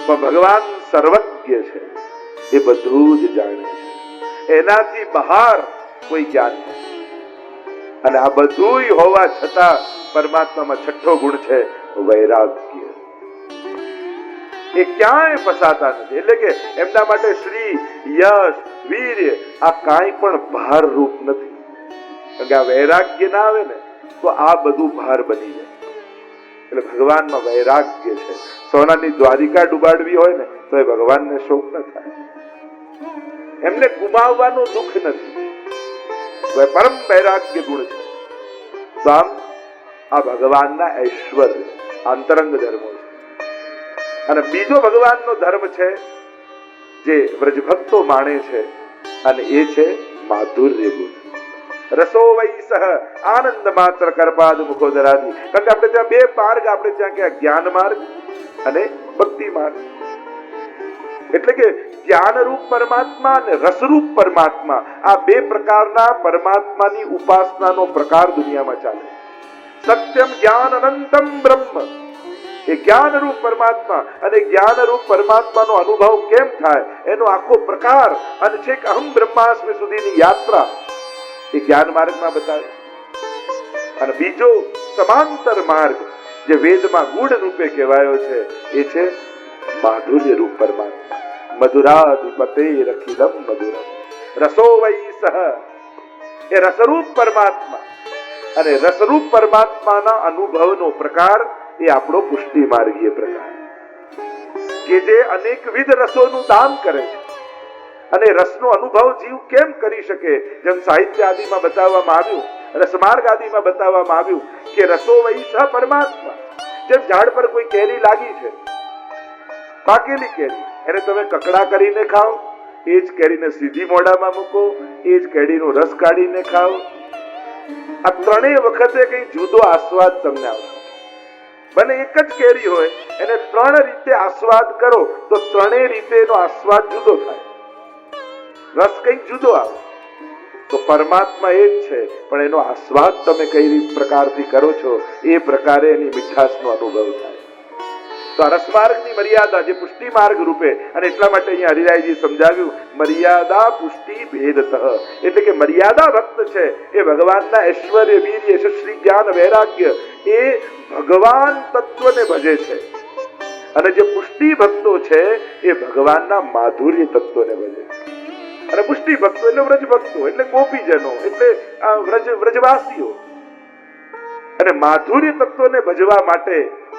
પણ ભગવાન સર્વજ્ઞ છે, એ બધું જ જાણે છે, એનાથી બહાર કોઈ જ્ઞાન નથી. અને આ બધું હોવા છતાં પરમાત્મામાં છઠ્ઠો ગુણ છે વૈરાગ્ય. એ ક્યાંય ફસાતા નથી. એટલે કે એમના માટે શ્રી, યશ, વીર્ય આ કાંઈ પણ ભાર રૂપ નથી. કારણ કે આ વૈરાગ્ય ના આવે ને તો આ બધું ભાર બની જાય. એટલે ભગવાનમાં વૈરાગ્ય છે. સોનાની દ્વારિકા ડુબાડવી હોય ને તો એ ભગવાનને શોક ન થાય. એમને ગુમાવવાનું દુઃખ નથી. પરમ વૈરાગ્ય ગુણ છે. તો આમ આ ભગવાનના ઐશ્વર્ય આંતરંગ ધર્મો છે. અને બીજો ભગવાનનો ધર્મ છે જે વ્રજભક્તો માણે છે, અને એ છે માધુર્ય ગુણ. રસો વૈ સહ આનંદ માત્ર કરપાદ મુખોદરાદી. કારણ કે આપણે ત્યાં બે માર્ગ, આપણે ત્યાં કે જ્ઞાન માર્ગ અને ભક્તિ માર્ગ. એટલે કે જ્ઞાનરૂપ પરમાત્મા અને રસરૂપ પરમાત્મા, આ બે પ્રકારના પરમાત્માની ઉપાસનાનો પ્રકાર દુનિયામાં ચાલે. સત્યમ જ્ઞાન અનંતમ બ્રહ્મ, એ જ્ઞાનરૂપ પરમાત્મા અને જ્ઞાનરૂપ પરમાત્માનો અનુભવ કેમ થાય એનો આખો પ્રકાર અને છેક અહમ બ્રહ્માસ્મિ સુધીની યાત્રા એ જ્ઞાન માર્ગમાં બતાવે. અને બીજો સમાંતર માર્ગ જે વેદમાં ગૂઢ રૂપે કહેવાયો છે એ છે માધુર્ય રૂપ પરમાત્મા. મધુરાધિપતે રખિલમ મધુરમ રસો વૈ સહ, એ રસરૂપ પરમાત્મા અને રસરૂપ પરમાત્માના અનુભવનો પ્રકાર એ આપણો પુષ્ટિ માર્ગીય પ્રકાર, કે જે અનેકવિધ રસોનું દાન કરે છે. અને રસનો અનુભવ જીવ કેમ કરી શકે, જેમ સાહિત્ય આદિમાં બતાવવામાં આવ્યું, રસમાર્ગ આદિમાં બતાવવામાં આવ્યું કે રસો વૈ સહ પરમાત્મા. જેમ ઝાડ પર કોઈ કેરી લાગી છે, પાકેલી કેરી, એને તમે કકડા કરીને ખાઓ, એ જ કેરીને સીધી મોઢામાં મૂકો, એ જ કેરીનો રસ કાઢીને ખાઓ, આ ત્રણેય વખતે કઈ જુદો આસ્વાદ તમને આવશે. બને એક જ કેરી હોય, એને ત્રણ રીતે આસ્વાદ કરો તો ત્રણેય રીતે એનો આસ્વાદ જુદો થાય, રસ કઈક જુદો આવે. તો પરમાત્મા એ જ છે, પણ એનો આસ્વાદ તમે કઈ પ્રકારથી કરો છો એ પ્રકારે એની મીઠાશનો અનુભવ થાય. તો આ રસમાર્ગની મર્યાદા જે પુષ્ટિ માર્ગ રૂપે, અને એટલા માટે અહીંયા હરિરાયજી સમજાવ્યું મર્યાદા પુષ્ટિ ભેદતઃ. એટલે કે મર્યાદા ભક્ત છે એ ભગવાનના ઐશ્વર્ય, વીર્ય, શ્રી, જ્ઞાન, વૈરાગ્ય એ ભગવાન તત્વને ભજે છે. અને જે પુષ્ટિ ભક્તો છે એ ભગવાનના માધુર્ય તત્વને ભજે છે. અને પુષ્ટિ ભક્તો એટલે વ્રજ ભક્તો, એટલે ગોપીજનો, એટલે વ્રજવાસીઓ. અને માધુર્ય તત્વને ભજવા માટે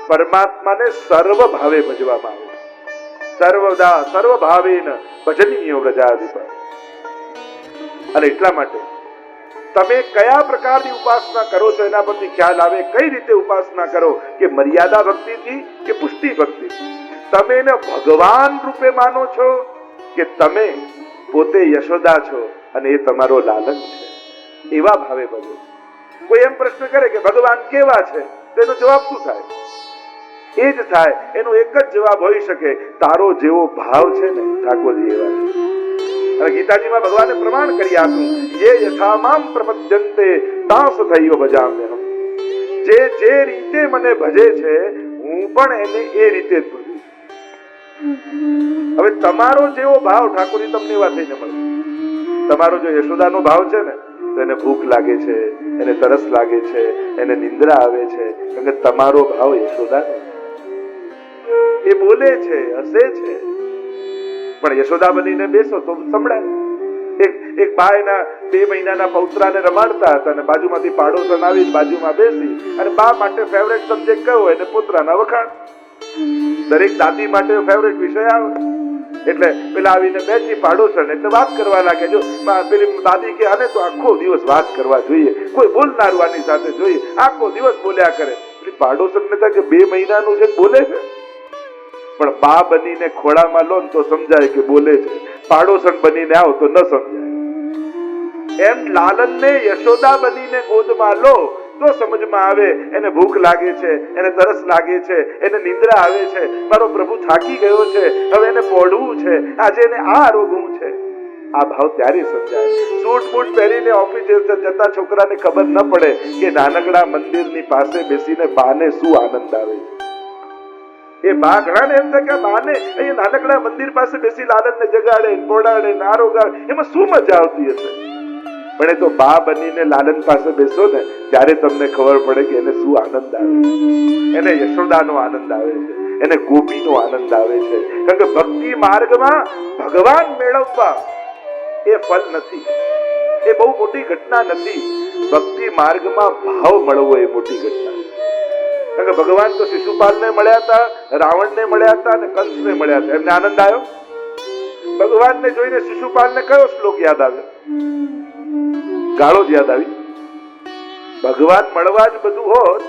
પરમાત્માને સર્વ ભાવે ભજવામાં આવે. સર્વદા સર્વ ભાવેન ભજનીયો ગજાધિપતિ. અને એટલા માટે તમે કયા પ્રકારની ઉપાસના કરો છો એના પરથી ખ્યાલ આવે કઈ રીતે ઉપાસના કરો, કે મર્યાદા ભક્તિથી કે પુષ્ટિ ભક્તિથી. તમે એને ભગવાન રૂપે માનો છો કે તમે પોતે યશોદા છો અને એ તમારો લાલન છે, એવા ભાવે ભજો. કોઈ એમ પ્રશ્ન કરે કે ભગવાન કેવા છે, તો એનો જવાબ શું થાય? એ જ થાય, એનો એક જ જવાબ હોઈ શકે, તારો જેવો ભાવ છે ને ઠાકોરજી એવા છે. અને ગીતાજીમાં ભગવાને પ્રમાણ કરી આપ્યું, યે યથા મામ પ્રપદ્યન્તે તાસ થૈવ ભજામ્યહમ. જે જે રીતે મને ભજે છે હું પણ એને એ રીતે જ ભજું. હવે તમારો જેવો ભાવ ઠાકોરજી તમને એવા થઈને મળે. તમારો જો યશોદાનો ભાવ છે ને તો એને ભૂખ લાગે છે, એને તરસ લાગે છે, એને નિંદ્રા આવે છે, કારણ કે તમારો ભાવ યશોદાનો. એ બોલે છે, હસે છે, પણ યશોદા બનીને બેસો તો સંભળાય. એક બા એના 2 મહિનાના પૌત્રાને રમાડતા હતા અને બાજુમાંથી પાડોશન આવી બાજુમાં બેસી અને બા માટે ફેવરેટ સબ્જેક્ટ કયો હોય ને પોતરાના વખાણ. દરેક દાદી માટે ફેવરેટ વિષય આવે એટલે પેલા આવીને બેસી પાડોશન એટલે વાત કરવા લાગે. જો પેલી દાદી કે આને તો આખો દિવસ વાત કરવા જોઈએ, કોઈ બોલનારું આની સાથે જોઈએ, આખો દિવસ બોલ્યા કરે. પેલી પાડોશન ને થાય કે 2 મહિનાનું છે બોલે છે, પણ બા બનીને ખોળામાં લો તો સમજાય કે બોલે છે, પાડોશન બનીને આવો તો ન સમજાય. એમ લાલનને યશોદા બનીને ગોદમાં લો તો સમજમાં આવે, એને ભૂખ લાગે છે, એને તરસ લાગે છે, એને નિંદ્રા આવે છે, મારો પ્રભુ થાકી ગયો છે, હવે એને પોઢવું છે, આજે એને આ આરોગવું છે. આ ભાવ ત્યારે સમજાય. સૂટ બૂટ પહેરીને ઓફિસ જતા છોકરાને ખબર ન પડે કે નાનકડા મંદિરની પાસે બેસીને બાને શું આનંદ આવે છે. એ બા ઘણાને એમ થાય કે બાને અહીંયા નાનકડા મંદિર પાસે બેસી લાલનને જગાડે, પોડાડે, નારો ગાવે, એમાં શું મજા આવતી હશે? પણ એ તો બા બનીને લાલન પાસે બેસો ને ત્યારે તમને ખબર પડે કે એને શું આનંદ આવે છે. એને યશોદાનો આનંદ આવે છે, એને ગોપીનો આનંદ આવે છે. કારણ કે ભક્તિ માર્ગમાં ભગવાન મેળવવા એ ફલ નથી, એ બહુ મોટી ઘટના નથી. ભક્તિ માર્ગમાં ભાવ મળવો એ મોટી ઘટના. કારણ કે ભગવાન તો શિશુપાલને મળ્યા હતા, રાવણને મળ્યા હતા અને કંસને મળ્યા હતા. એમને આનંદ આવ્યો? ભગવાનને જોઈને શિશુપાલને કયો શ્લોક યાદ આવ્યો? ગાળો જ યાદ આવી. ભગવાન મળવા જ બધું હોત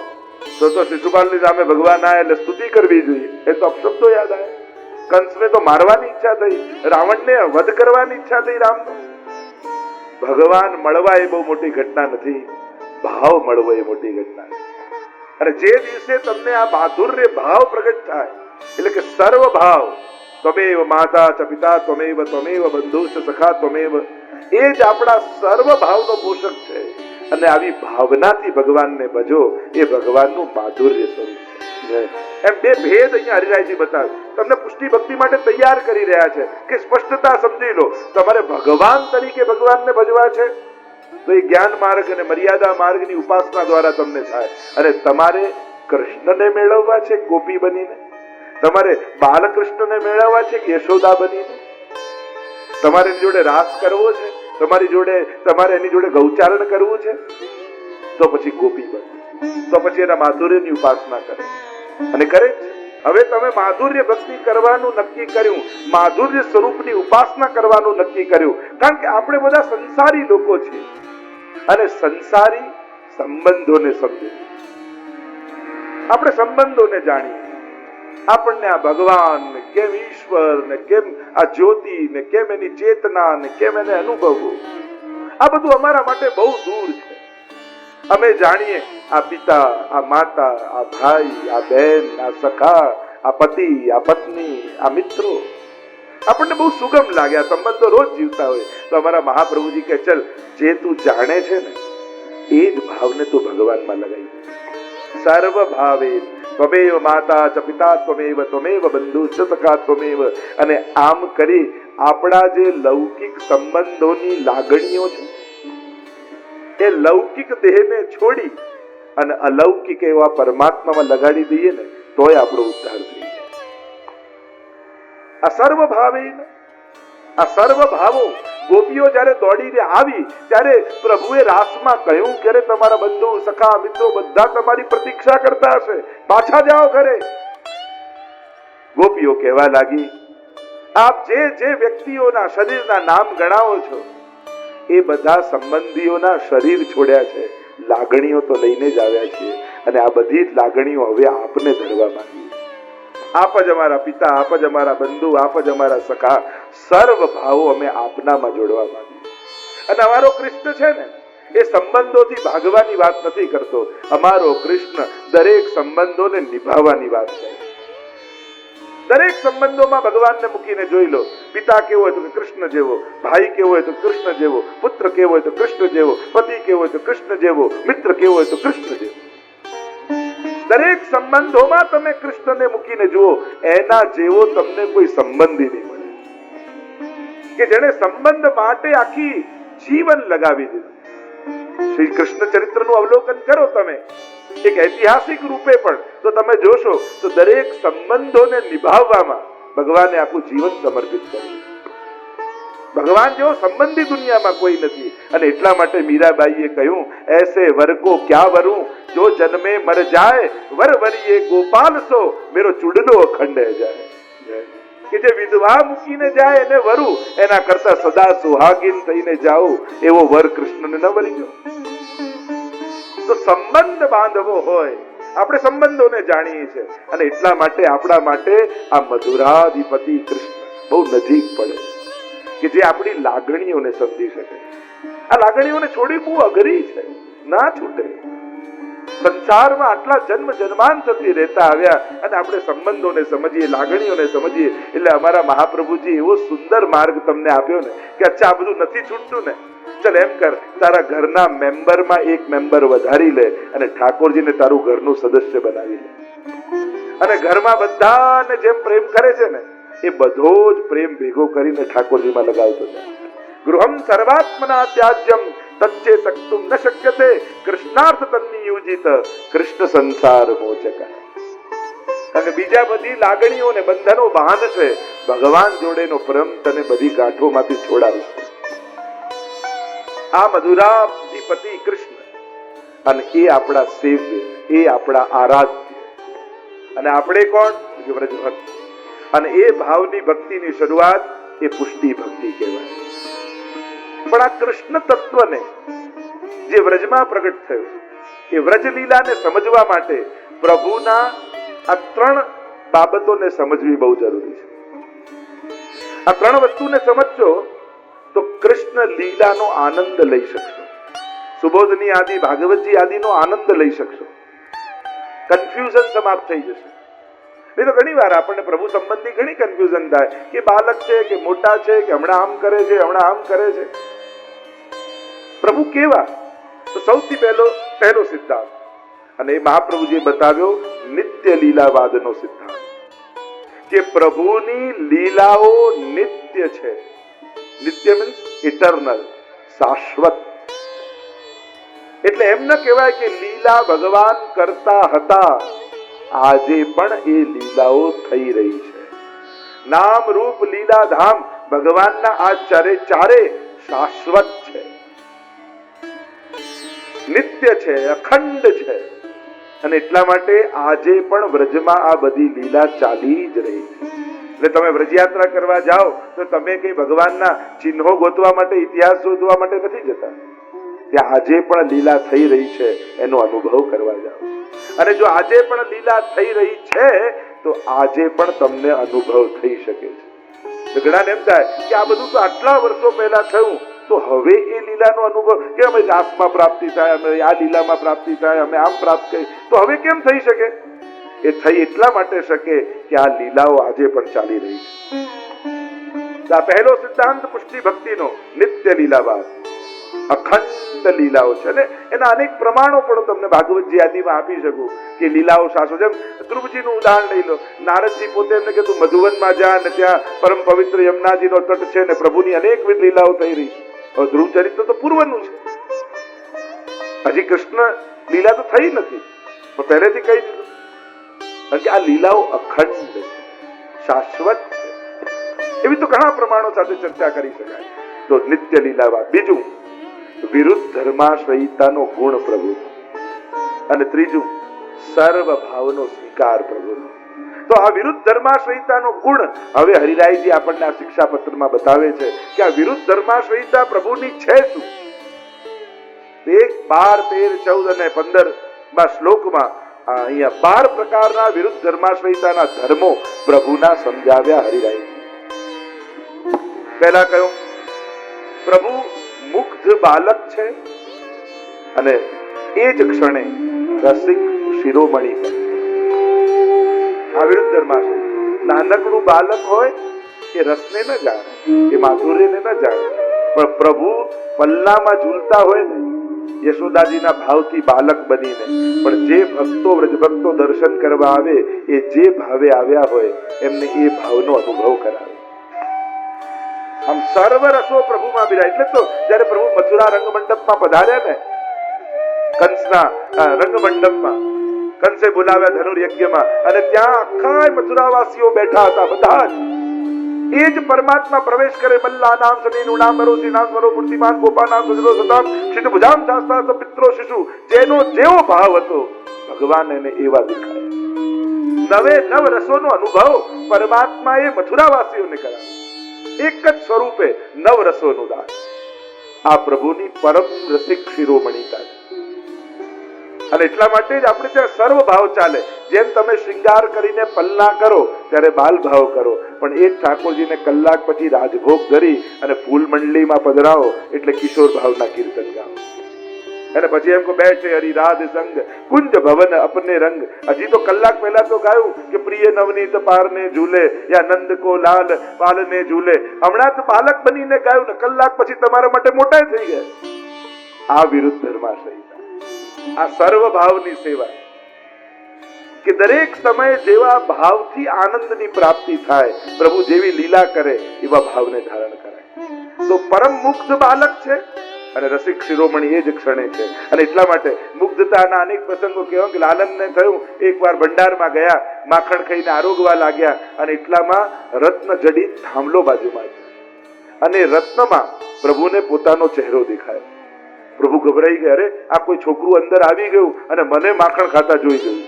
તો શિશુપાલની સામે ભગવાન આયા એટલે સ્તુતિ કરવી જોઈએ. એ તો અપશબ્દો યાદ આવ્યા. કંસને તો મારવાની ઈચ્છા થઈ, રાવણને વધ કરવાની ઈચ્છા થઈ રામનો. ભગવાન મળવા એ બહુ મોટી ઘટના નથી, ભાવ મળવો એ મોટી ઘટના છે. અને જે દિવસે તમને આ માધુર્ય ભાવ પ્રગટ થાય, એટલે કે સર્વ ભાવ, ત્વમેવ માતા ચ પિતા ત્વમેવ ત્વમેવ બંધુ ચ સખા ત્વમેવ, એ જ આપણા સર્વ ભાવનો પોષક છે. અને આવી ભાવનાથી ભગવાનને ભજો, એ ભગવાનનું માધુર્ય સ્વરૂપ છે. એમ બે ભેદ અહીંયા હરિરાયજી બતાવે. તમને પુષ્ટિ ભક્તિ માટે તૈયાર કરી રહ્યા છે કે સ્પષ્ટતા સમજી લો. તમારે ભગવાન તરીકે ભગવાનને ભજવા છે તો એ જ્ઞાન માર્ગ અને મર્યાદા માર્ગની ઉપાસના દ્વારા તમને થાય. અને તમારે કૃષ્ણને મેળવવા છે ગોપી બનીને, તમારે બાલકૃષ્ણને મેળવવા છે કે યશોદા બનીને, તમારે એની જોડે રાસ કરવો છે, તમારે એની જોડે ગૌચારણ કરવું છે, તો પછી ગોપી બનો, તો પછી એના માધુર્યની ઉપાસના કરે. અને કરે છે. હવે તમે માધુર્ય ભક્તિ કરવાનું નક્કી કર્યું, માધુર્ય સ્વરૂપની ઉપાસના કરવાનું નક્કી કર્યું. કારણ કે આપણે બધા સંસારી લોકો છીએ અને સંસારી સંબંધોને સમજે, આપણે સંબંધોને જાણીએ. આપણને આ ભગવાન ને કેમ ઈશ્વર ને કેમ આ જ્યોતિ ને કેમ એની ચેતના ને કેમ એને અનુભવવું, આ બધું અમારા માટે બહુ દૂર છે. અમે જાણીએ આ પિતા, આ માતા, આ ભાઈ, આ બહેન, આ સખા, આ પતિ, આ પત્ની, આ મિત્રો, આપણને બહુ સુગમ લાગે. આ સંબંધો રોજ જીવતા હોય તો અમારા મહાપ્રભુજી કે ચલ, જે તું જાણે છે ને એ જ ભાવને તું ભગવાનમાં લગાવી. સર્વ ભાવે ત્વમેવ માતા ચ પિતા ત્વમેવ ત્વમેવ બંધુ ચ સખા ત્વમેવ. અને આમ કરી આપણા જે લૌકિક સંબંધોની લાગણીઓ છે એ લૌકિક દેહને છોડી અને અલૌકિક એવા પરમાત્મામાં લગાડી દઈએ ને તોય આપણો ઉદ્ધાર થઈ જાય. આ સર્વ ભાવે, આ સર્વ ભાવો ગોપીઓ જયારે દોડીને આવી ત્યારે પ્રભુએ રાસમાં કહ્યું કે તમારા બંધુ સખા મિત્રો બધા તમારી પ્રતીક્ષા કરતા હશે, પાછા જાઓ ઘરે. ગોપીઓ કહેવા લાગી, આપ જે જે વ્યક્તિઓના શરીરના નામ ગણાવો છો એ બધા સંબંધીઓના શરીર છોડ્યા છે, લાગણીઓ તો લઈને જ આવ્યા છે. અને આ બધી જ લાગણીઓ હવે આપને ધરવા માંગી. આપ જ અમારા પિતા, આપ જ અમારા બંધુ, આપ જ અમારા સખા, સર્વ ભાવો અમે આપનામાં જોડવા માંગીએ. અને અમારો કૃષ્ણ છે ને એ સંબંધોથી ભાગવાની વાત નથી કરતો. અમારો કૃષ્ણ દરેક સંબંધોને નિભાવવાની વાત છે. દરેક સંબંધોમાં ભગવાનને મૂકીને જોઈ લો. પિતા કેવો હોય તો કૃષ્ણ જેવો, ભાઈ કેવો હોય તો કૃષ્ણ જેવો, પુત્ર કેવો હોય તો કૃષ્ણ જેવો, પતિ કેવો હોય તો કૃષ્ણ જેવો, મિત્ર કેવો હોય તો કૃષ્ણ જેવો. દરેક સંબંધોમાં તમે કૃષ્ણને મૂકીને જુઓ, એના જેવો તમને કોઈ સંબંધી નહીં મળે કે જેને સંબંધ માટે આખી જીવન લગાવી દીધું. શ્રી કૃષ્ણ ચરિત્રનું અવલોકન કરો તમે એક ઐતિહાસિક રૂપે પણ તો તમે જોશો તો દરેક સંબંધોને નિભાવવામાં ભગવાને આખું જીવન સમર્પિત કર્યું. ભગવાન જેવો સંબંધી દુનિયામાં કોઈ નથી. અને એટલા માટે મીરાબાઈએ કહ્યું, એસે વર કો ક્યા વરું જો જન્મે મર જાય, વર વરીએ ગોપાલ સો મેરો ચૂડલો અખંડ જાય. કે જે વિધવા મૂકીને જાય એને વરુ, એના કરતા સદા સુહાગીન થઈને જાઓ એવો વર કૃષ્ણને ન વરી ગયો. તો સંબંધ બાંધવો હોય, આપણે સંબંધોને જાણીએ છીએ અને એટલા માટે આપણા માટે આ મધુરાધિપતિ કૃષ્ણ બહુ નજીક પડે કે જે આપણી લાગણીઓને સમજી શકે. આ લાગણીઓને છોડી બહુ અઘરી છે, ના છૂટે. સંસારમાં આટલા જન્મ જન્માંતરથી રહેતા આવ્યા અને આપણે સંબંધોને સમજીએ, લાગણીઓને સમજીએ. એટલે અમારા મહાપ્રભુજી એવો સુંદર માર્ગ તમને આપ્યો ને કે અચ્છા આ બધું નથી છૂટતું ને, ચલ એમ કર, તારા ઘરના મેમ્બરમાં એક મેમ્બર વધારી લે અને ઠાકોરજીને તારું ઘરનું સદસ્ય બનાવી લે. અને ઘરમાં બધાને જેમ પ્રેમ કરે છે ને એ બધો જ પ્રેમ ભેગો કરીને ઠાકોરજીમાં લગાવતો જાય. ગૃહમ સર્વાત્મના ત્યાજ્યમ તચ્ચે તક્તુમ ન શક્યતે કૃષ્ણાર્થ તન્નિયુજિત કૃષ્ણ સંસાર મોચક. અને બીજા બધી લાગણીઓને બંધનો બાંધશે, ભગવાન જોડેનો પ્રેમ તને બધી ગાંઠોમાંથી છોડાવશે. આ મધુરાધિપતિ કૃષ્ણ, અને એ આપણા સેવ્ય, એ આપણા આરાધ્ય. અને આપણે કોણ? વ્રજભક્ત. અને એ ભાવની ભક્તિની શરૂઆત એ પુષ્ટિ ભક્તિ કહેવાય. પણ આ કૃષ્ણ તત્વને જે વ્રજમાં પ્રગટ થયું, એ વ્રજ લીલાને સમજવા માટે પ્રભુના આ ત્રણ બાબતોને સમજવી બહુ જરૂરી છે. આ ત્રણ વસ્તુને સમજજો તો કૃષ્ણ લીલાનો આનંદ લઈ શકશો. સુબોધની આદિ, ભાગવતજી આદિનો આનંદ લઈ શકશો. કન્ફ્યુઝન સમાપ્ત થઈ જશે. નહીં તો ઘણી વાર આપણને પ્રભુ સંબંધી ઘણી કન્ફ્યુઝન થાય કે બાલક છે કે મોટા છે, કે હમણાં આમ કરે છે, હમણાં આમ કરે છે. પ્રભુ કેવા? તો સૌથી પહેલો સિદ્ધાંત, અને એ મહાપ્રભુજીએ બતાવ્યો, નિત્ય લીલાવાદનો સિદ્ધાંત, કે પ્રભુની લીલાઓ નિત્ય છે. નિત્ય મીન્સ ઇટરનલ, શાશ્વત. એટલે એમ ન કહેવાય કે લીલા ભગવાન કરતા હતા, આજે પણ એ લીલાઓ થઈ રહી છે. નામ રૂપ લીલા ધામ ભગવાનના આ ચારે શાશ્વત છે, નિત્ય છે, અખંડ છે. અને એટલા માટે આજે પણ વ્રજમાં આ બધી લીલા ચાલી જ રહી છે. એટલે તમે વ્રજયાત્રા કરવા જાઓ તો તમે કઈ ભગવાનના ચિહ્નો ગોતવા માટે, ઇતિહાસ શોધવા માટે નથી જતા. ત્યાં આજે પણ લીલા થઈ રહી છે એનો અનુભવ કરવા જાઓ. અને જો આજે પણ લીલા થઈ રહી છે તો આજે પણ તમને અનુભવ થઈ શકે છે. ઘણાને એમ થાય કે આ બધું તો આટલા વર્ષો પહેલા થયું, તો હવે એ લીલાનો અનુભવ કે અમે રાસમાં પ્રાપ્તિ થાય, અમે આ લીલામાં પ્રાપ્તિ થાય, અમે આમ પ્રાપ્ત કરી, તો હવે કેમ થઈ શકે? એ થઈ એટલા માટે શકે કે આ લીલાઓ આજે પણ ચાલી રહી છે. આ પહેલો સિદ્ધાંત પુષ્ટિ ભક્તિનો, નિત્ય લીલાવાદ, અખંડ લીલાઓ છે. અને એના અનેક પ્રમાણો પણ તમને ભાગવતજી આદિમાં આપી શકું કે લીલાઓ શાશ્વત. જેમ ધ્રુવજીનું ઉદાહરણ લઈ લો. નારદજી પોતે એમને કીધું મધુવનમાં જા, અને ત્યાં પરમ પવિત્ર યમુનાજીનો તટ છે ને પ્રભુની અનેકવિધ લીલાઓ થઈ રહી છે. ધ્રુવ ચરિત્ર તો પૂર્વનું છે, હજી કૃષ્ણ લીલા તો થઈ નથી, પણ પહેલેથી કહી દીધું. કારણ કે આ લીલાઓ અખંડ છે, શાશ્વત છે. એવી તો ઘણા પ્રમાણો સાથે ચર્ચા કરી શકાય. તો નિત્ય લીલાવાદ. બીજું, વિરુદ્ધ ધર્માશ્રયિતાનો ગુણ પ્રભુ. અને ત્રીજું, સર્વ ભાવનો સ્વીકાર પ્રભુનો. તો આ વિરુદ્ધ ધર્માશ્રયિતાનો ગુણ હવે હરિરાયજી આપણને આ શિક્ષાપત્રમાં બતાવે છે કે આ વિરુદ્ધ ધર્માશ્રયિતા પ્રભુની છે શું. 1, 12, 13, 14 અને 15 શ્લોકમાં અહીંયા 12 પ્રકારના વિરુદ્ધ ધર્માશ્રયિતાના ધર્મો પ્રભુના સમજાવ્યા હરિરાયજી. પહેલા કયો? પ્રભુ મુગ્ધ બાલક છે અને એ જ ક્ષણે રસિક શિરોમણી બને. આ વિરુદ્ધ ધર્માશ્રય. નાનકડું બાલક હોય એ રસને ન જાણે, એ માધુર્યને ન જાણે, પણ પ્રભુ પલ્લામાં ઝૂલતા હોય ને યશોદાજીના ભાવથી બાલક બનીને, પણ જે ભક્તો વ્રજભક્તો દર્શન કરવા આવે એ જે ભાવે આવ્યા હોય એમને એ ભાવનો અનુભવ કરાવે. આમ સર્વ રસો પ્રભુમાં બિરાય. એટલે તો જયારે પ્રભુ મથુરા રંગમંડપમાં પધાર્યા ને, કંસના રંગમંડપમાં, કંસે બોલાવ્યા ધનુર્યજ્ઞમાં, અને ત્યાં આખા મથુરાવાસીઓ બેઠા હતા. બધા જ એ જ પરમાત્મા પ્રવેશ કરે. મલ્લા નામ સનીનું નામ ભરોસી નામ સ્વરો મૂર્તિમાન ગોપા નામ સુજરો સતામ શિત ભુજામ શાસ્ત્રા પિત્રો શિશુ. જેનો જેવો ભાવ હતો ભગવાન એને એવા દેખાય. નવે નવ રસોનો અનુભવ પરમાત્માએ મથુરાવાસીઓને કરાવ્યો. એક જ સ્વરૂપે નવ રસોનું દાન. આ પ્રભુની પરમ રસિક શિરોમણીતા છે. અને એટલા માટે જ આપણે ત્યાં સર્વ ભાવ ચાલે. જેમ તમે શૃંગાર કરીને પલ્લા કરો ત્યારે બાલ ભાવ કરો, પણ એ જ ઠાકોરજીને કલાક પછી રાજભોગ ધરી અને ફૂલ મંડળીમાં પધરાવો એટલે કિશોર ભાવના કીર્તન ગાઓ. અને પછી એમ કહો બેઠે હરિ રાધ સંગ કુંજ ભવન અપને રંગ. હજી તો કલાક પહેલા તો ગાયું કે પ્રિય નવનીત પારને ઝૂલે યા નંદ કો લાલ પાલને ઝૂલે. હમણાં તો બાલક બનીને ગાયું ને કલાક પછી તમારા માટે મોટા થઈ ગયા. આ વિરુદ્ધ ધર્માશ્રય, આ સર્વ ભાવની સેવા. કે દરેક સમયે જેવા ભાવથી આનંદની પ્રાપ્તિ થાય, પ્રભુ જેવી લીલા કરે એવા ભાવને ધારણ કરાય. તો પરમ મુગ્ધ બાલક છે અને રસિક શિરોમણી એ જ ક્ષણે છે. અને એટલા માટે મુગ્ધતાના અનેક પ્રસંગો કહેવાય કે લાલનને થયું, એકવાર ભંડારમાં ગયા, માખણ ખાઈને આરોગવા લાગ્યા અને એટલામાં રત્ન જડિત થાંભલો બાજુમાં છે અને રત્નમાં પ્રભુને પોતાનો ચહેરો દેખાય. પ્રભુ ગભરાઈ ગયા, અરે આ કોઈ છોકરું અંદર આવી ગયું અને મને માખણ ખાતા જોઈ ગયું.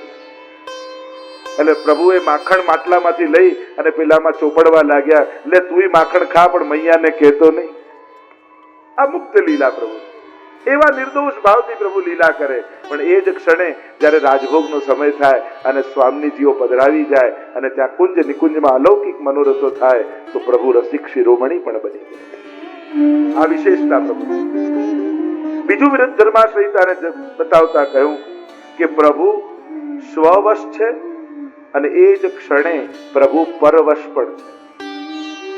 એટલે પ્રભુએ માખણ માટલામાંથી લઈ અને પેલામાં ચોપડવા લાગ્યા, લે તુંય માખણ ખા પણ મૈયાને કહેતો નહીં. આ મુક્ત લીલા પ્રભુ, એવા નિર્દોષ ભાવથી પ્રભુ લીલા કરે. પણ એ જ ક્ષણે જ્યારે રાજભોગનો સમય થાય અને સ્વામીજીઓ પધરાવી જાય અને ત્યાં કુંજ નિકુંજમાં અલૌકિક મનોરથો થાય તો પ્રભુ રસિક શિરોમણી પણ બની જાય. આ વિશેષતા પ્રભુ. બીજું વિરુદ્ધ ધર્માશ્રયતાને બતાવતા કહ્યું કે પ્રભુ સ્વવશ છે અને એ જ ક્ષણે પ્રભુ પરવશ પણ છે.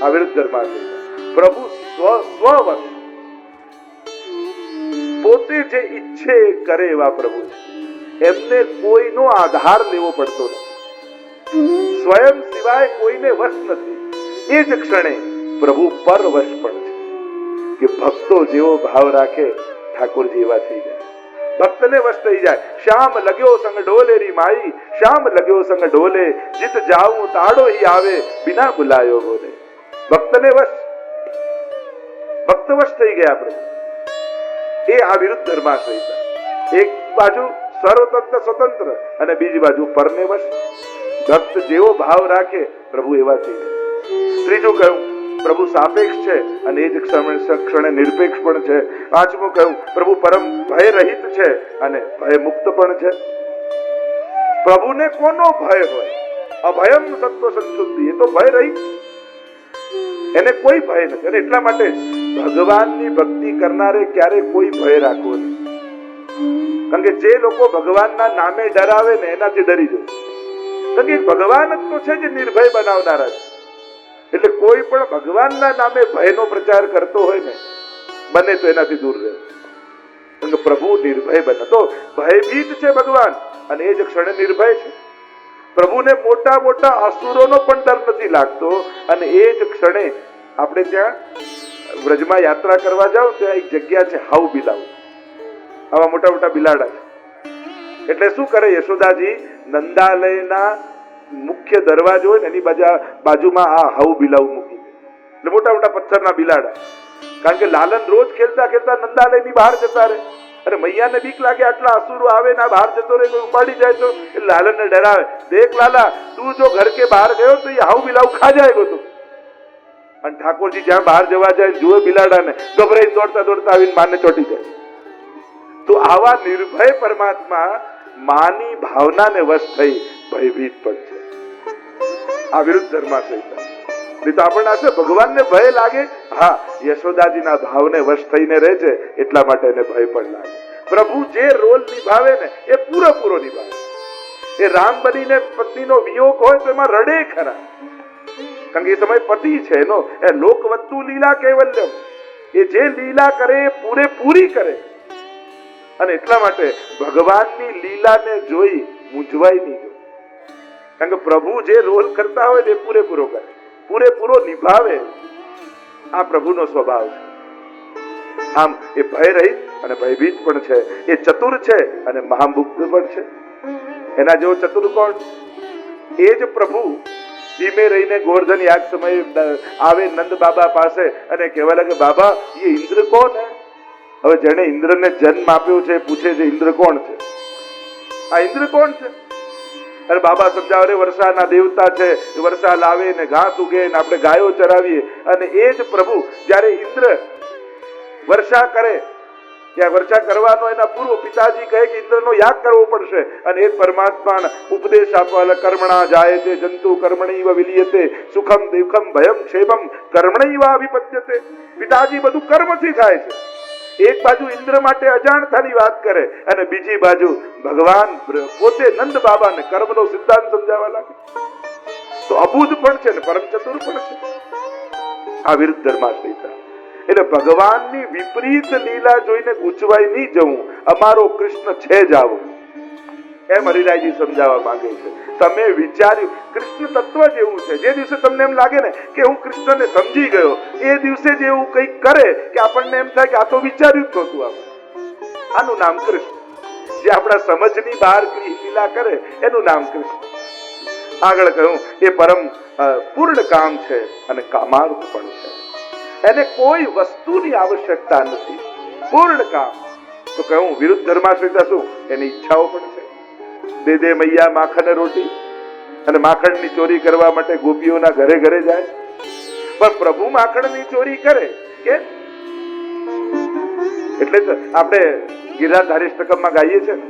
આ વિરુદ્ધ ધર્માશ્રયતા. પ્રભુ સ્વવશ, પોતે જે ઈચ્છે કરે એવા પ્રભુ છે. એમને કોઈનો આધાર લેવો પડતો નથી, સ્વયં સિવાય કોઈને વશ નથી. એ જ ક્ષણે પ્રભુ પરવશ પણ છે કે ભક્તો જેવો ભાવ રાખે ઠાકોરજી એવા થઈ જાય, ભક્તને વશ થઈ જાય. શ્યામ લગ્યો સંગ ઢોલે રી માઈ, શ્યામ લગ્યો સંગ ઢોલે, જીત જાઉં તાડો હી આવે, બિના બુલાયો બોલે. ભક્તને વશ, ભક્ત વશ થઈ ગયા પ્રભુ. એ આ વિરુદ્ધ ધર્માશ્રયતા. એક બાજુ સર્વતંત્ર સ્વતંત્ર અને બીજી બાજુ પરને વશ. ભક્ત જેવો ભાવ રાખે પ્રભુ એવા થઈ જાય. ત્રીજું કહ્યું પ્રભુ સાપેક્ષ છે અને એ જ ક્ષણે નિરપેક્ષ પણ છે. પાંચમું કહ્યું પ્રભુ પરમ ભય રહિત છે અને ભય મુક્ત પણ છે. પ્રભુને કોનો ભય હોય? અભયમ સત્વ સંશુદ્ધિ, એ તો ભય રહિત, એને કોઈ ભય નથી. અને એટલા માટે ભગવાનની ભક્તિ કરનારે ક્યારે કોઈ ભય રાખવો નહીં. કારણ કે જે લોકો ભગવાનના નામે ડરાવે ને એનાથી ડરી જાય. કારણ કે ભગવાન જ તો છે જે નિર્ભય બનાવનારા છે. એટલે કોઈ પણ ભગવાનના નામે ભયનો પ્રચાર કરતો હોય ને, બને તો એનાથી દૂર રહે. કારણ કે પ્રભુ નિર્ભય બને તો ભયભીત છે ભગવાન અને એ જ ક્ષણે નિર્ભય છે. પ્રભુને મોટા મોટા અસુરોનો પણ ડર નથી લાગતો અને એ જ ક્ષણે આપણે ત્યાં વ્રજમાં યાત્રા કરવા જાઓ ત્યાં એક જગ્યા છે હાઉ બિલાવ, આવા મોટા મોટા બિલાડા છે. એટલે શું કરે યશોદાજી, નંદાલયના મુખ્ય દરવાજો હોય ને એની બાજુમાં આ હાઉ બિલાવ મૂકી દે. એટલે મોટા મોટા પથ્થરના બિલાડા. કારણ કે લાલન રોજ ખેલતા ખેલતા નંદાલયની બહાર જતા રહે અને મૈયાને બીક લાગે આટલા અસુરો આવે ને બહાર જતો રહે, કોઈ ઉપાડી જાય તો એટલે લાલનને ડરાવે, દેખ લાલા તું જો ઘર કે બહાર ગયો તો એ હાઉ બિલાવ ખા જાયગો તું. અને ઠાકોરજી જ્યાં બહાર જવા જાય જુએ બિલાડાને, ગભરાઈ દોડતા દોડતા આવીને માને ચોટી જાય. તો આવા નિર્ભય પરમાત્મા માની ભાવનાને વશ થઈ ભયભીત પણ છે. આ વિરુદ્ધ ધર્માશ્રયતા. નહીં તો આપણને હશે ભગવાનને ભય લાગે, હા યશોદાજીના ભાવને વશ થઈને રહે છે એટલા માટે એને ભય પણ લાગે. પ્રભુ જે રોલ નિભાવે ને એ પૂરેપૂરો નિભાવે. એ રામ બનીને પત્નીનો વિયોગ હોય તો એમાં રડે ખરા, કારણ કે એ સમય પતિ છે એનો. એ લોકવત્તુ લીલા કૈવલ્યમ, એ જે લીલા કરે એ પૂરેપૂરી કરે. અને એટલા માટે ભગવાનની લીલાને જોઈ મૂંઝવાય નહીં. કારણ કે પ્રભુ જે રોલ કરતા હોય તે પૂરેપૂરો કરે, પૂરેપૂરો નિભાવે. આ પ્રભુનો સ્વભાવ છે. આમ એ ભય રહિત અને ભયભીત પણ છે. એ ચતુર છે અને મહામુગ્ધ પણ છે. એના જેવો ચતુર કોણ? એ જ પ્રભુ ધીમે રહીને ગોવર્ધન યાગ સમયે આવે નંદ બાબા પાસે અને કહેવા લાગે, બાબા એ ઇન્દ્ર કોણ હે? હવે જેને ઇન્દ્રને જન્મ આપ્યો છે પૂછે છે ઇન્દ્ર કોણ છે? આ ઇન્દ્ર કોણ છે? અને બાબા સમજાવે વર્ષાના દેવતા છે, વર્ષા લાવે ને ઘાસ ઉગે ને આપણે ગાયો ચરાવીએ. અને એ જ પ્રભુ જ્યારે ઇન્દ્ર વર્ષા કરે, ત્યાં વર્ષા કરવાનો એના પૂર્વ પિતાજી કહે કે ઇન્દ્રનો યાગ કરવો પડશે. અને એ પરમાત્માના ઉપદેશ આપવા, કર્મણા જાયતે જંતુ કર્મણૈવ વિલીયતે, સુખમ દુઃખમ ભયમ ક્ષેમમ કર્મણૈવ અભિપદ્યતે. પિતાજી બધું કર્મથી થાય છે. એક બાજુ ઇન્દ્ર માટે અજાણતાની વાત કરે અને બીજી બાજુ ભગવાન પોતે નંદ બાબાને કર્મનો સિદ્ધાંત સમજાવવા લાગે. તો અબુધ પણ છે ને પરમ ચતુર પણ છે. આ વિરુદ્ધ ધર્માશ્રયતા. એટલે ભગવાનની વિપરીત લીલા જોઈને ગૂંચવાઈ નહીં જવું. અમારો કૃષ્ણ છે જ આવો, એમ હરિરાયજી સમજાવવા માંગે છે. તમે વિચાર્યું, કૃષ્ણ તત્વ જ એવું છે, જે દિવસે તમને એમ લાગે ને કે હું કૃષ્ણને સમજી ગયો, એ દિવસે જ એવું કંઈક કરે કે આપણને એમ થાય કે આ તો વિચાર્યું જ નહોતું. આપણે આનું નામ કૃષ્ણ. જે આપણા સમજની બહાર લીલા કરે એનું નામ કૃષ્ણ. આગળ કહ્યું એ પરમ પૂર્ણ કામ છે અને કામાર્થ પણ છે. એને કોઈ વસ્તુની આવશ્યકતા નથી. પૂર્ણ કામ. તો કહ્યું વિરુદ્ધ ધર્માશ્રિતા શું? એની ઈચ્છાઓ પણ છે. દે મૈયા માખણ રોટી, અને માખણની ચોરી કરવા માટે ગોપીઓના ઘરે ઘરે જાય. પણ પ્રભુ માખણની ચોરી કરે કે? એટલે આપણે ગિરનાર ધારેષ્ટકમમાં ગાઈએ છીએ ને,